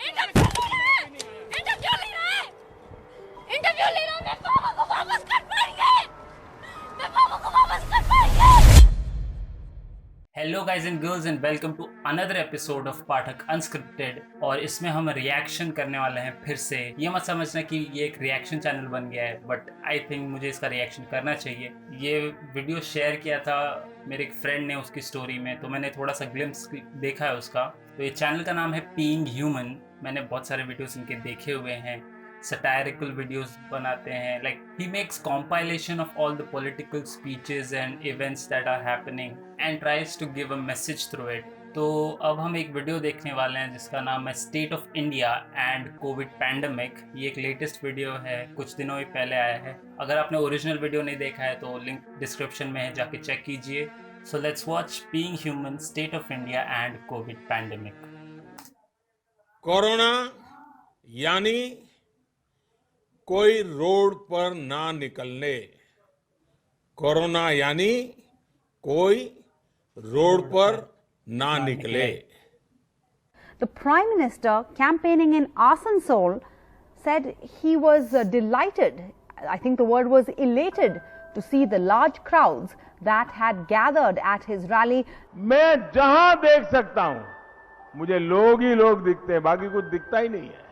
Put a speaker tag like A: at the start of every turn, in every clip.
A: Interview ले रहा हूं, मैं पापा को वापस कर पाएंगे, मैं पापा को वापस कर पाएंगे।
B: Hello guys and girls and welcome to another episode of Pathak unscripted. और इसमें हम रिएक्शन करने वाले हैं फिर से। ये मत समझना कि ये एक रिएक्शन चैनल बन गया है, बट आई थिंक मुझे इसका रिएक्शन करना चाहिए। ये वीडियो शेयर किया था मेरे एक फ्रेंड ने उसकी स्टोरी में, तो मैंने थोड़ा सा ग्लिम्स देखा है उसका। तो ये चैनल का नाम है बीइंग ह्यूमन। मैंने बहुत सारे वीडियोस इनके देखे हुए हैं। satirical videos बनाते हैं, like he makes compilation of all the political speeches and events that are happening and tries to give a message through it. तो अब हम एक वीडियो देखने वाले हैं जिसका नाम है state of India and Covid pandemic. ये एक लेटेस्ट वीडियो है, कुछ दिनों ही पहले आया है। अगर आपने ओरिजिनल वीडियो नहीं देखा है तो लिंक डिस्क्रिप्शन में है, जाके चेक कीजिए। So let's watch being human, state of India and Covid pandemic.
C: Corona यानी कोई रोड पर ना निकलने। कोरोना यानी कोई रोड पर ना निकले।
D: The Prime Minister, campaigning in Asansol, said he was delighted, I think the word was elated, to see the large crowds that had gathered at his rally.
C: मैं जहां देख सकता हूं मुझे लोग ही लोग दिखते हैं, बाकी कुछ दिखता ही नहीं है।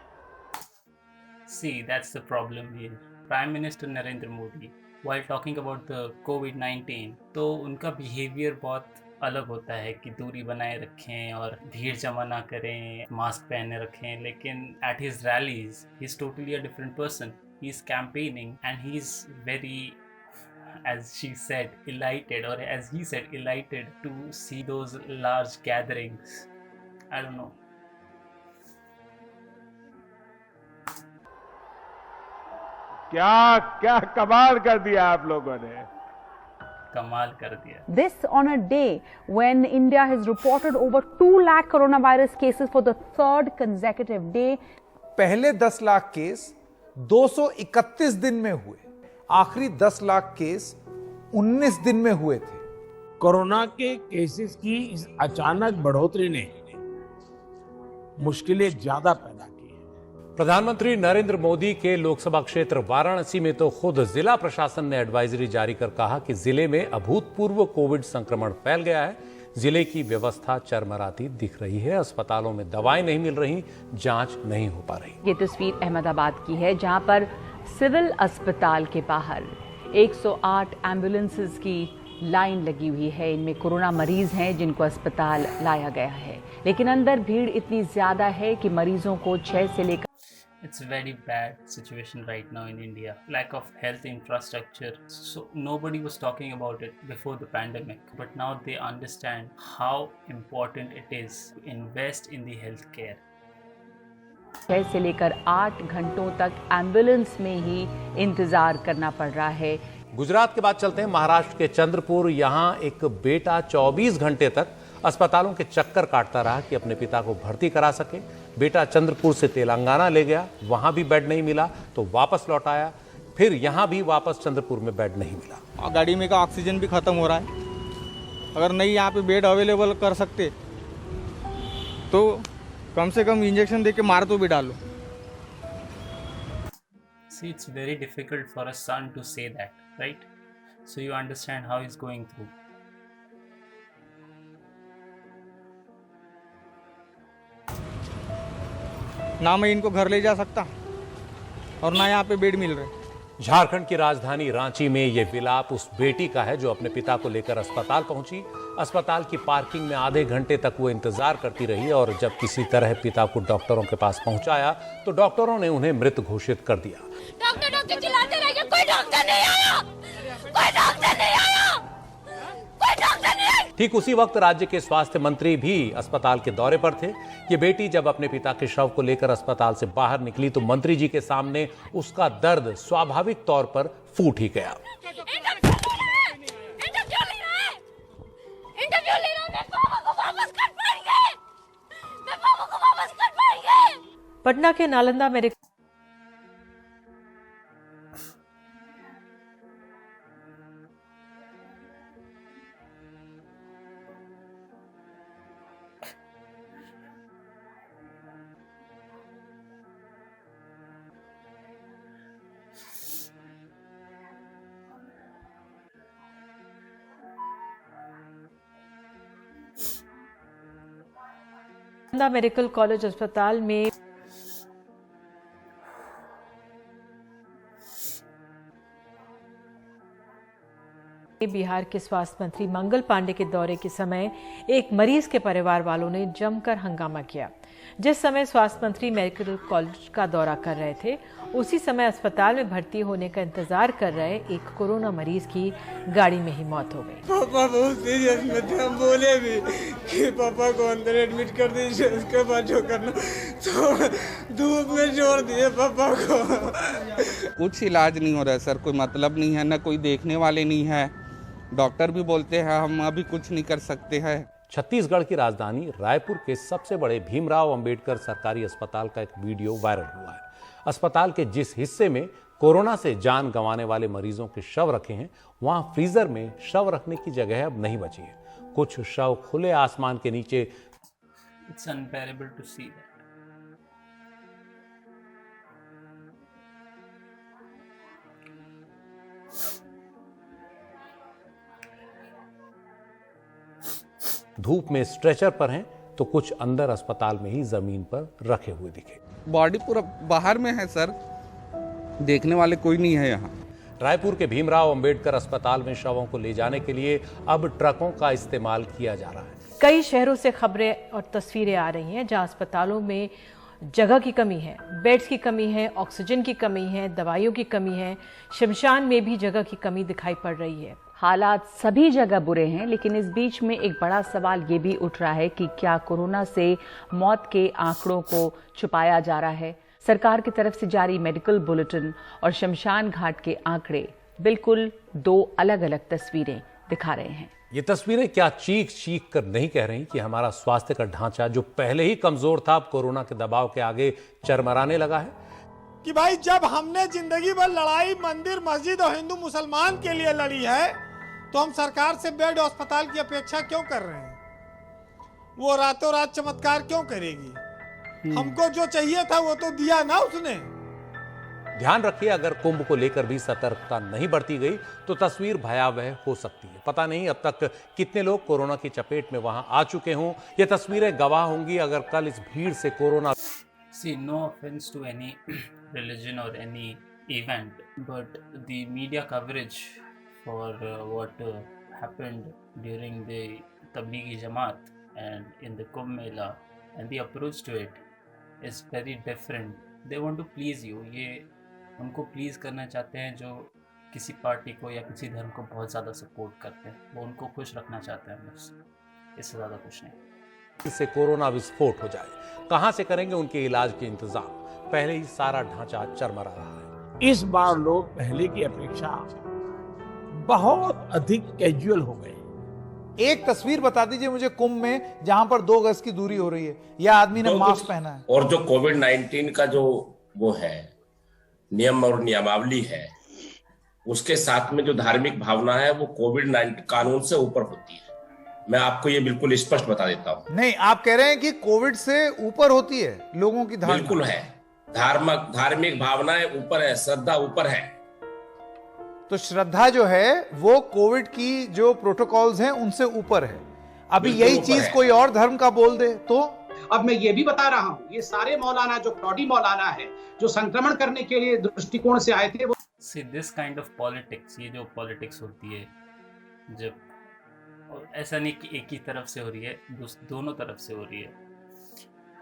B: See, that's the problem here. Prime Minister Narendra Modi, while talking about the COVID-19, तो उनका बिहेवियर बहुत अलग होता है कि दूरी बनाए रखें और भीड़ जमा ना करें, मास्क पहने रखें। लेकिन at his rallies, he's totally a different person. He's campaigning and he's very, as she said, elated, or as he said, elated to see those large gatherings. I don't know.
C: क्या क्या कमाल कर दिया आप लोगों ने।
B: कमाल कर दिया।
D: This on a day when India has reported over 2 lakh coronavirus cases for the third consecutive day.
E: पहले 10 लाख केस 231 दिन में हुए, आखिरी 10 लाख केस 19 दिन में हुए थे।
F: कोरोना के केसेस की इस अचानक बढ़ोतरी ने मुश्किलें ज्यादा पैदा की हैं।
G: प्रधानमंत्री नरेंद्र मोदी के लोकसभा क्षेत्र वाराणसी में तो खुद जिला प्रशासन ने एडवाइजरी जारी कर कहा कि जिले में अभूतपूर्व कोविड संक्रमण फैल गया है। जिले की व्यवस्था चरमराती दिख रही है। अस्पतालों में दवाएं नहीं मिल रही, जांच नहीं हो पा रही।
H: ये तस्वीर अहमदाबाद की है, जहां पर सिविल अस्पताल के बाहर 108 एम्बुलेंसेस की लाइन लगी हुई है। इनमें कोरोना मरीज हैं जिनको अस्पताल लाया गया है, लेकिन अंदर भीड़ इतनी ज्यादा है कि मरीजों को 6 से लेकर
B: It's a very bad situation right now in India. Lack of health infrastructure. So nobody was talking about it before the pandemic, but now they understand how important it is to invest in the healthcare.
H: 6 से लेकर 8 घंटों तक ambulance में ही इंतजार करना पड़ रहा है।
G: गुजरात के बाद चलते हैं महाराष्ट्र के चंद्रपुर। यहां एक बेटा 24 घंटे तक अस्पतालों के चक्कर काटता रहा कि अपने पिता को भर्ती करा सके। बेटा चंद्रपुर से तेलंगाना ले गया, वहां भी बेड नहीं मिला तो वापस लौट आया, फिर यहां भी वापस चंद्रपुर में बेड नहीं मिला।
I: गाड़ी में का ऑक्सीजन भी खत्म हो रहा है। अगर नहीं यहाँ पे बेड अवेलेबल कर सकते तो कम से कम इंजेक्शन देके मार तो भी डालो।
B: See, it's very difficult for a son to say that, right? So you understand how he's going through.
I: ना मैं इनको घर ले जा सकता और ना यहाँ पे बेड मिल रहे।
G: झारखंड की राजधानी रांची में यह विलाप उस बेटी का है जो अपने पिता को लेकर अस्पताल पहुंची। अस्पताल की पार्किंग में आधे घंटे तक वो इंतजार करती रही और जब किसी तरह पिता को डॉक्टरों के पास पहुंचाया तो डॉक्टरों ने उन्हें मृत घोषित कर दिया।
A: डॉक्टर डॉक्टर चिल्लाते रह गए, कोई डॉक्टर नहीं आया, कोई डॉक्टर नहीं आया, कोई डॉक्टर नहीं आया।
G: ठीक उसी वक्त राज्य के स्वास्थ्य मंत्री भी अस्पताल के दौरे पर थे। ये बेटी जब अपने पिता के शव को लेकर अस्पताल से बाहर निकली तो मंत्री जी के सामने उसका दर्द स्वाभाविक तौर पर फूट ही गया।
A: इंटरव्यू ले रहा हूं, मैं पापा को वापस कर पाएंगे, मैं पापा को वापस कर पाएंगे।
J: पटना के नालंदा में
H: नालंदा मेडिकल कॉलेज अस्पताल में बिहार के स्वास्थ्य मंत्री मंगल पांडे के दौरे के समय एक मरीज के परिवार वालों ने जमकर हंगामा किया। जिस समय स्वास्थ्य मंत्री मेडिकल कॉलेज का दौरा कर रहे थे, उसी समय अस्पताल में भर्ती होने का इंतजार कर रहे एक कोरोना मरीज की गाड़ी में ही मौत हो गई।
I: पापा बहुत सीरियस में थे, हम बोले भी कि पापा को अंदर एडमिट कर दीजिए, उसके बाद जो करना, तो धूप में छोड़ दिए पापा को।
J: कुछ इलाज नहीं हो रहा है सर, कोई मतलब नहीं है, ना कोई देखने वाले नहीं है, डॉक्टर भी बोलते हैं हम अभी कुछ नहीं कर सकते हैं।
G: छत्तीसगढ़ की राजधानी रायपुर के सबसे बड़े भीमराव अंबेडकर सरकारी अस्पताल का एक वीडियो वायरल हुआ है। अस्पताल के जिस हिस्से में कोरोना से जान गंवाने वाले मरीजों के शव रखे हैं, वहां फ्रीजर में शव रखने की जगह अब नहीं बची है। कुछ शव खुले आसमान के नीचे।
B: It's unbearable to see that.
G: धूप में स्ट्रेचर पर हैं, तो कुछ अंदर अस्पताल में ही जमीन पर रखे हुए दिखे।
J: बॉडी पूरा बाहर में है सर, देखने वाले कोई नहीं है यहाँ।
G: रायपुर के भीमराव अंबेडकर अस्पताल में शवों को ले जाने के लिए अब ट्रकों का इस्तेमाल किया जा रहा है।
H: कई शहरों से खबरें और तस्वीरें आ रही हैं जहां अस्पतालों में जगह की कमी है, बेड्स की कमी है, ऑक्सीजन की कमी है, दवाइयों की कमी है। शमशान में भी जगह की कमी दिखाई पड़ रही है।
K: हालात सभी जगह बुरे हैं, लेकिन इस बीच में एक बड़ा सवाल ये भी उठ रहा है कि क्या कोरोना से मौत के आंकड़ों को छुपाया जा रहा है। सरकार की तरफ से जारी मेडिकल बुलेटिन और शमशान घाट के आंकड़े बिल्कुल दो अलग अलग तस्वीरें दिखा रहे हैं।
G: ये तस्वीरें क्या चीख चीख कर नहीं कह रही कि हमारा स्वास्थ्य का ढांचा जो पहले ही कमजोर था, अब कोरोना के दबाव के आगे चरमराने लगा है।
F: कि भाई जब हमने जिंदगी भर लड़ाई मंदिर मस्जिद और हिंदू मुसलमान के लिए लड़ी है, तो हम सरकार से बेड अस्पताल की अपेक्षा क्यों कर रहे हैं? वो रातों रात चमत्कार क्यों करेगी? हमको जो चाहिए था वो तो दिया ना उसने।
G: ध्यान रखिए, अगर कुंभ को लेकर भी सतर्कता नहीं बरती गई तो तस्वीर भयावह हो सकती है। पता नहीं अब तक कितने लोग कोरोना की चपेट में वहां आ चुके हों। ये तस्वीरें गवाह होंगी अगर कल इस भीड़ से corona.
B: See, no offense to any religion or any event, but the media coverage for what happened during the Tablighi Jamaat and in the Kumbh Mela and the approach to it is very different. They want to please you. ये उनको please करना चाहते हैं जो किसी party को या किसी धर्म को बहुत ज़्यादा सपोर्ट करते हैं। वो उनको खुश रखना चाहते हैं बस, इससे ज़्यादा कुछ नहीं।
G: इससे कोरोना विस्फोट हो जाए, कहां से करेंगे उनके इलाज के इंतजाम? पहले ही सारा ढांचा चरमरा रहा है।
F: इस बार लोग पहले की अपेक्षा बहुत अधिक कैजुअल हो गए।
E: एक तस्वीर बता दीजिए मुझे कुंभ में जहां पर 2 गज की दूरी हो रही है, या आदमी ने मास्क पहना है।
L: और जो कोविड-19 का जो वो है नियम और नियमावली है, उसके साथ में जो धार्मिक भावना है वो कोविड-19 कानून से ऊपर होती है। मैं आपको ये बिल्कुल स्पष्ट बता देता हूँ।
E: नहीं, आप कह रहे हैं कि कोविड से ऊपर होती है लोगों की धारणा?
L: बिल्कुल है, धार्मिक भावनाएं ऊपर है, श्रद्धा ऊपर है।
E: तो श्रद्धा जो है वो कोविड की जो प्रोटोकॉल्स हैं उनसे ऊपर है। अभी यही चीज कोई और धर्म का बोल दे तो?
M: अब मैं ये भी बता रहा हूँ, ये सारे मौलाना जो क्लॉडी मौलाना है जो संक्रमण करने के लिए दृष्टिकोण से आए थे, वो
B: See, this kind of politics, ये जो पॉलिटिक्स होती है, जब और ऐसा नहीं कि एक ही तरफ से हो रही है, दोनों तरफ से हो रही है,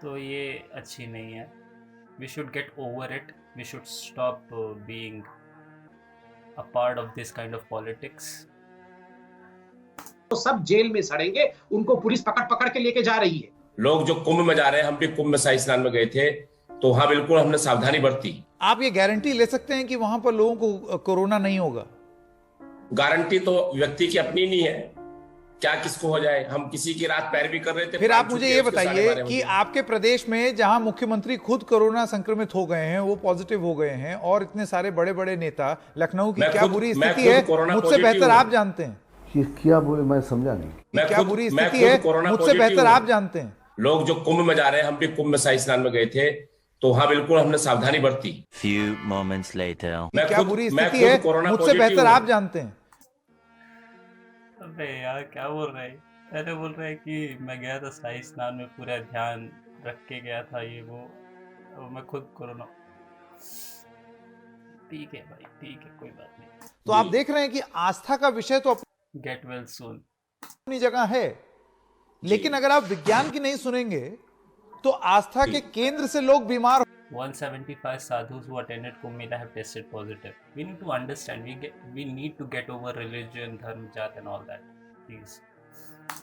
B: तो ये अच्छी नहीं है। We should get over it. We should stop being a part of this kind of politics.
M: तो सब जेल में सड़ेंगे, उनको पुलिस पकड़ पकड़ के लेके जा रही है।
L: लोग जो कुंभ में जा रहे हैं, हम भी कुंभ में शाही स्नान में गए थे, तो वहां बिल्कुल हमने सावधानी बरती।
E: आप ये गारंटी ले सकते हैं कि वहां पर लोगों को कोरोना नहीं होगा?
L: गारंटी तो व्यक्ति की अपनी नहीं है, क्या किसको हो जाए। हम किसी की रात पैरवी कर रहे थे।
E: फिर आप मुझे ये बताइए कि आपके प्रदेश में जहां मुख्यमंत्री खुद कोरोना संक्रमित हो गए हैं, वो पॉजिटिव हो गए हैं, और इतने सारे बड़े बड़े नेता, लखनऊ की क्या बुरी स्थिति है मुझसे बेहतर आप जानते हैं।
N: ये क्या बोले, मैं समझा नहीं।
E: क्या बुरी स्थिति है मुझसे बेहतर आप जानते हैं।
L: लोग जो कुंभ में जा रहे हैं, हम भी कुंभ में शाही स्नान में गए थे, तो वहां बिल्कुल हमने सावधानी बरती।
O: Few moments later.
E: क्या बुरी स्थिति है मुझसे बेहतर आप जानते हैं।
B: अबे यार क्या बोल रहे हैं? अरे बोल रहे हैं कि मैं गया था शाही स्नान में, पूरा ध्यान रख के गया था, ये वो, और मैं खुद कोरोना। ठीक है भाई, ठीक है, कोई बात नहीं।
E: तो आप देख रहे हैं कि आस्था का विषय तो
B: गेट वेल सून
E: अपनी जगह है, लेकिन अगर आप विज्ञान की नहीं सुनेंगे तो आस्था के केंद्र से लोग बीमार।
B: 175 sadhus who attended Kumbh Mela have tested positive. We need to understand. We need to get over religion, dharm, जात and all that. Please.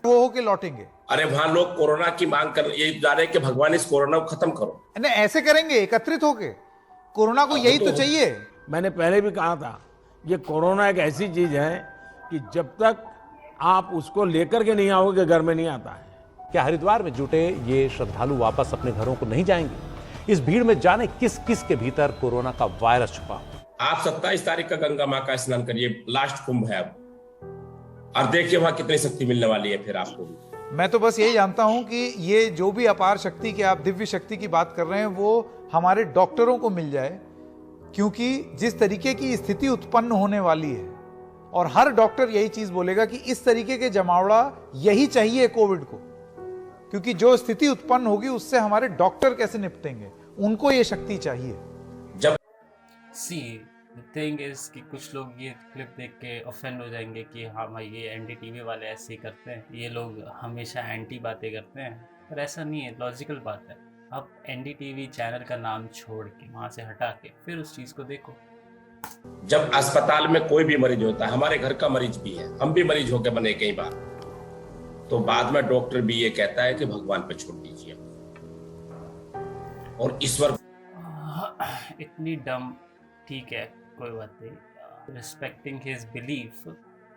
E: वो होके लौटेंगे।
L: अरे वहां लोग कोरोना की मांग कर ये जा रहे हैं कि भगवान इस कोरोना को खत्म करो।
E: नहीं, ऐसे करेंगे एकत्रित होके, कोरोना को यही तो चाहिए।
P: मैंने पहले भी कहा था, ये कोरोना एक ऐसी चीज है कि जब तक आप उसको लेकर के नहीं आओगे घर में नहीं आता है।
G: क्या हरिद्वार में जुटे ये श्रद्धालु वापस अपने घरों को नहीं जाएंगे? इस भीड़ में जाने किस किस के भीतर कोरोना का वायरस छुपा।
L: आप 27 तारीख का गंगा माँ का स्नान करिए, लास्ट कुंभ है अब, और देखिए वहां कितनी शक्ति मिलने वाली है फिर आपको भी।
E: मैं तो बस यही जानता हूं कि ये जो भी अपार शक्ति की आप दिव्य शक्ति की बात कर रहे हैं वो हमारे डॉक्टरों को मिल जाए, क्योंकि जिस तरीके की स्थिति उत्पन्न होने वाली है, और हर डॉक्टर यही चीज बोलेगा कि इस तरीके के जमावड़ा यही चाहिए कोविड को, क्योंकि जो स्थिति उत्पन्न होगी उससे हमारे डॉक्टर कैसे निपटेंगे, उनको ये शक्ति चाहिए।
L: जब
B: द थिंग इज कि कुछ लोग ये क्लिप देख के ऑफेंड हो जाएंगे कि हाँ भाई ये एनडीटीवी वाले ऐसे ही करते हैं, ये लोग हमेशा एंटी बातें करते हैं, पर ऐसा नहीं है, लॉजिकल बात है। अब एनडीटीवी चैनल का नाम छोड़ के वहां से हटा के फिर उस चीज को देखो।
L: जब अस्पताल में कोई भी मरीज होता है, हमारे घर का मरीज भी है, हम भी मरीज होके बने कई बार, तो बाद में डॉक्टर भी ये कहता है कि भगवान पे छोड़ दीजिए और ईश्वर।
B: इतनी डम, ठीक है कोई बात नहीं, रिस्पेक्टिंग हिज बिलीफ,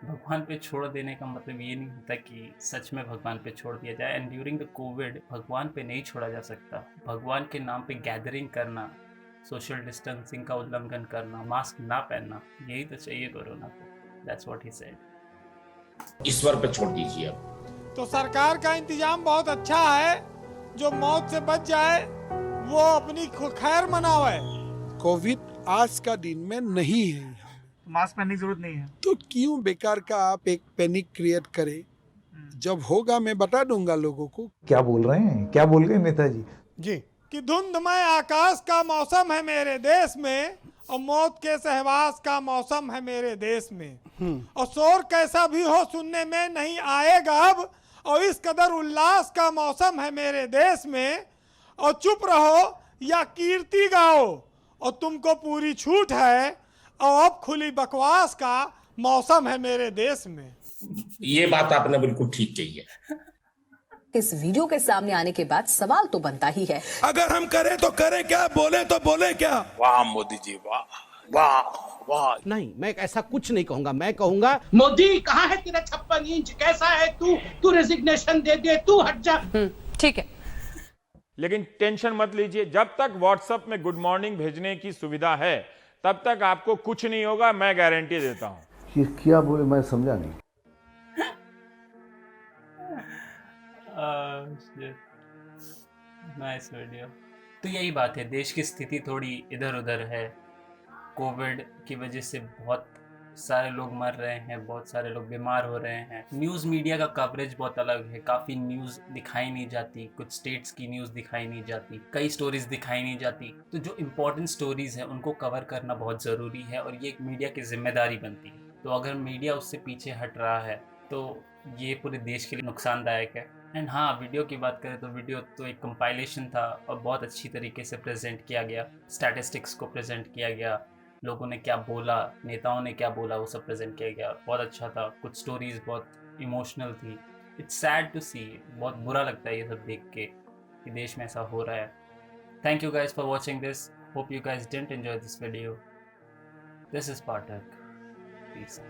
B: भगवान पे छोड़ देने का मतलब ये नहीं होता कि सच में भगवान पे छोड़ दिया जाए। एंड ड्यूरिंग द कोविड भगवान पे नहीं छोड़ा जा सकता। भगवान के नाम पे गैदरिंग करना, सोशल डिस्टेंसिंग का उल्लंघन करना, मास्क ना पहनना, यही तो चाहिए कोरोना को। That's what he said.
L: ईश्वर पे छोड़ दीजिए अब।
F: तो सरकार का इंतजाम बहुत अच्छा है, जो मौत से बच जाए वो अपनी खैर मनावे।
Q: कोविड आज का दिन में नहीं है,
R: मास्क पहनने की जरूरत नहीं है,
Q: तो क्यों बेकार का आप एक पैनिक क्रिएट करें? जब होगा मैं बता दूंगा लोगों को।
E: क्या बोल रहे हैं, क्या बोल गए नेताजी
F: जी? कि धुंधमय आकाश का मौसम है मेरे देश में, और मौत के सहवास का मौसम है मेरे देश में, और शोर कैसा भी हो सुनने में नहीं आएगा अब, और इस कदर उल्लास का मौसम है मेरे देश में, और चुप रहो या कीर्ति गाओ, और तुमको पूरी छूट है, और अब खुली बकवास का मौसम है मेरे देश में।
L: ये बात आपने बिल्कुल ठीक कही है।
S: इस वीडियो के सामने आने के बाद सवाल तो बनता ही है,
Q: अगर हम करें तो करें क्या, बोले तो बोले क्या? वाह मोदी जी, वाह वाह वाह।
T: नहीं, मैं ऐसा कुछ नहीं कहूंगा, मैं कहूंगा
M: मोदी कहाँ है तेरा 56 इंच, कैसा है तू रेजिग्नेशन दे दे, तू हट जा।
S: ठीक है,
U: लेकिन टेंशन मत लीजिए, जब तक व्हाट्सएप में गुड मॉर्निंग भेजने की सुविधा है तब तक आपको कुछ नहीं होगा, मैं गारंटी देता हूं।
N: ये क्या बोले, मैं समझा नहीं।
B: Nice video. तो यही बात है, देश की स्थिति थोड़ी इधर उधर है। कोविड की वजह से बहुत सारे लोग मर रहे हैं, बहुत सारे लोग बीमार हो रहे हैं। न्यूज़ मीडिया का कवरेज बहुत अलग है, काफ़ी न्यूज़ दिखाई नहीं जाती, कुछ स्टेट्स की न्यूज़ दिखाई नहीं जाती, कई स्टोरीज दिखाई नहीं जाती। तो जो इम्पोर्टेंट स्टोरीज हैं उनको कवर करना बहुत ज़रूरी है, और ये एक मीडिया की जिम्मेदारी बनती है। तो अगर मीडिया उससे पीछे हट रहा है तो ये पूरे देश के लिए नुकसानदायक है। एंड हाँ, वीडियो की बात करें तो वीडियो तो एक कंपाइलेशन था, और बहुत अच्छी तरीके से प्रेजेंट किया गया, स्टैटिस्टिक्स को प्रेजेंट किया गया, लोगों ने क्या बोला, नेताओं ने क्या बोला, वो सब प्रेजेंट किया गया, बहुत अच्छा था। कुछ स्टोरीज बहुत इमोशनल थी। इट्स सैड टू सी, बहुत बुरा लगता है ये सब देख के कि देश में ऐसा हो रहा है। Thank you guys for watching this, hope you guys didn't enjoy this video. This is Pathak, piece.